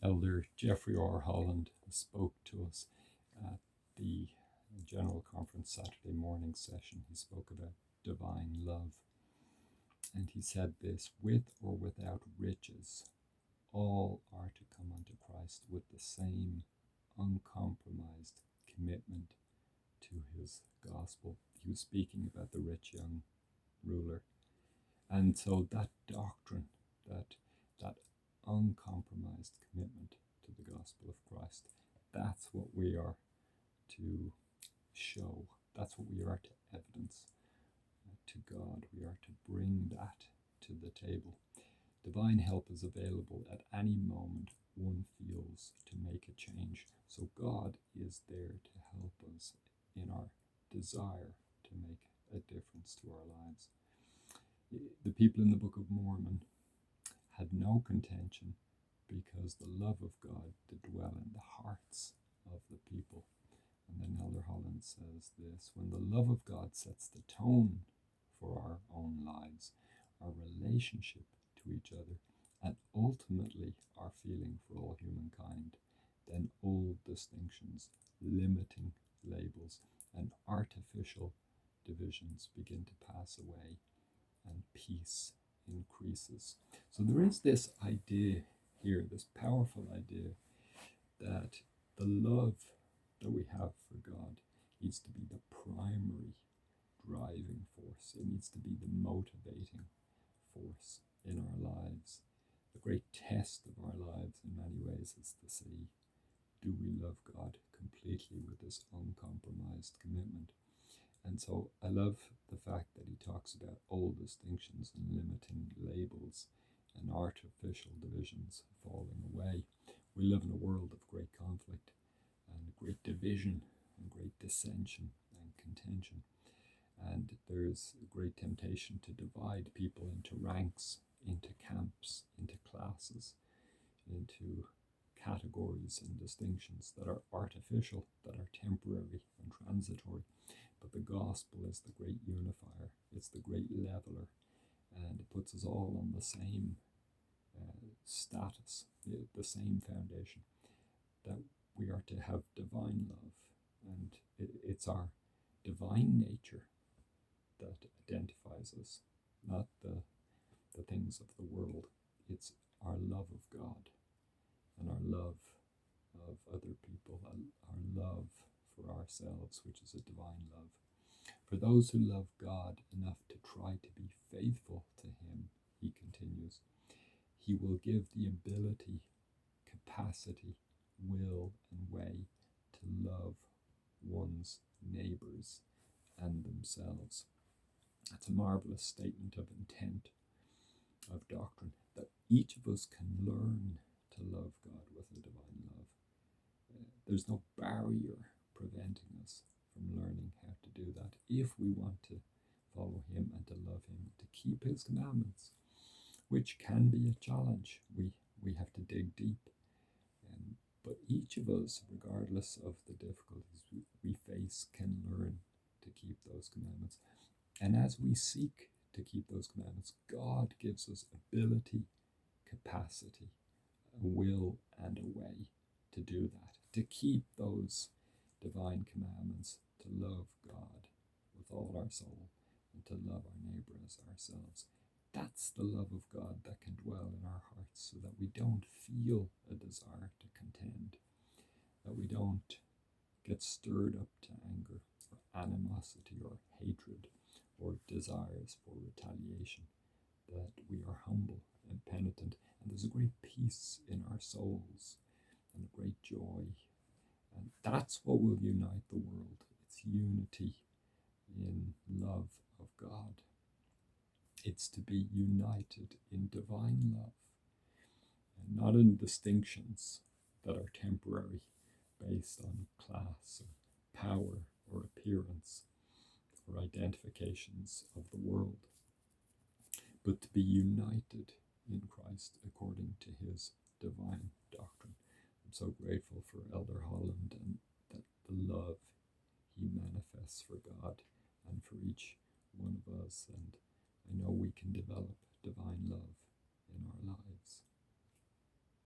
Elder Jeffrey R. Holland spoke to us at the General Conference Saturday morning session. He spoke about divine love. And he said this: with or without riches, all are to come unto Christ with the same uncompromised commitment to his gospel. He was speaking about the rich young ruler. And so that doctrine, that uncompromised commitment to the gospel of Christ, that's what we are to show. That's what we are to evidence to God. We are to bring that to the table. Divine help is available at any moment one feels to make a change. So God is there to help us in our desire to make a difference to our lives. The people in the Book of Mormon had no contention because the love of God did dwell in the hearts of the people. And then Elder Holland says this: when the love of God sets the tone for our own lives, our relationship to each other, and ultimately our feeling for all humankind, then old distinctions, limiting labels, and artificial divisions begin to pass away, and peace increases. So there is this idea here, this powerful idea, that the love that we have for God needs to be the primary driving force. It needs to be the motivating force in our lives. The great test of our lives in many ways is to see, do we love God completely with this uncompromised commitment? And so I love the fact that he talks about old distinctions and limiting labels and artificial divisions falling away. We live in a world of great conflict and great division and great dissension and contention. And there's a great temptation to divide people into ranks, into camps, into classes, into categories and distinctions that are artificial, that are temporary and transitory. But the gospel is the great unifier, it's the great leveler, and it puts us all on the same status, the same foundation, that we are to have divine love. And it's our divine nature that identifies us, not the things of the world. It's our love of God and our love of other people, our love for ourselves, which is a divine love. For those who love God enough to try to be faithful to him, he continues, he will give the ability, capacity, will, and way to love one's neighbors and themselves. That's a marvelous statement of intent, of doctrine, that each of us can learn to love God with a divine love. There's no barrier preventing us from learning how to do that if we want to follow him and to love him, to keep his commandments, which can be a challenge. We have to dig deep. But each of us, regardless of the difficulties we face, can learn to keep those commandments. And as we seek to keep those commandments, God gives us ability, capacity, a will, and a way to do that, to keep those divine commandments, to love God with all our soul, and to love our neighbor as ourselves. That's the love of God that can dwell in our hearts, so that we don't feel a desire to contend, that we don't get stirred up to anger or animosity or hatred or desires for retaliation, that we are humble and penitent, and there's a great peace in our souls and a great joy. And that's what will unite the world. It's unity in love of God. It's to be united in divine love, and not in distinctions that are temporary, based on class or power or appearance or identifications of the world, but to be united in Christ according to his divine doctrine. I'm so grateful for Elder Holland and that the love he manifests for God and for each one of us. And I know we can develop divine love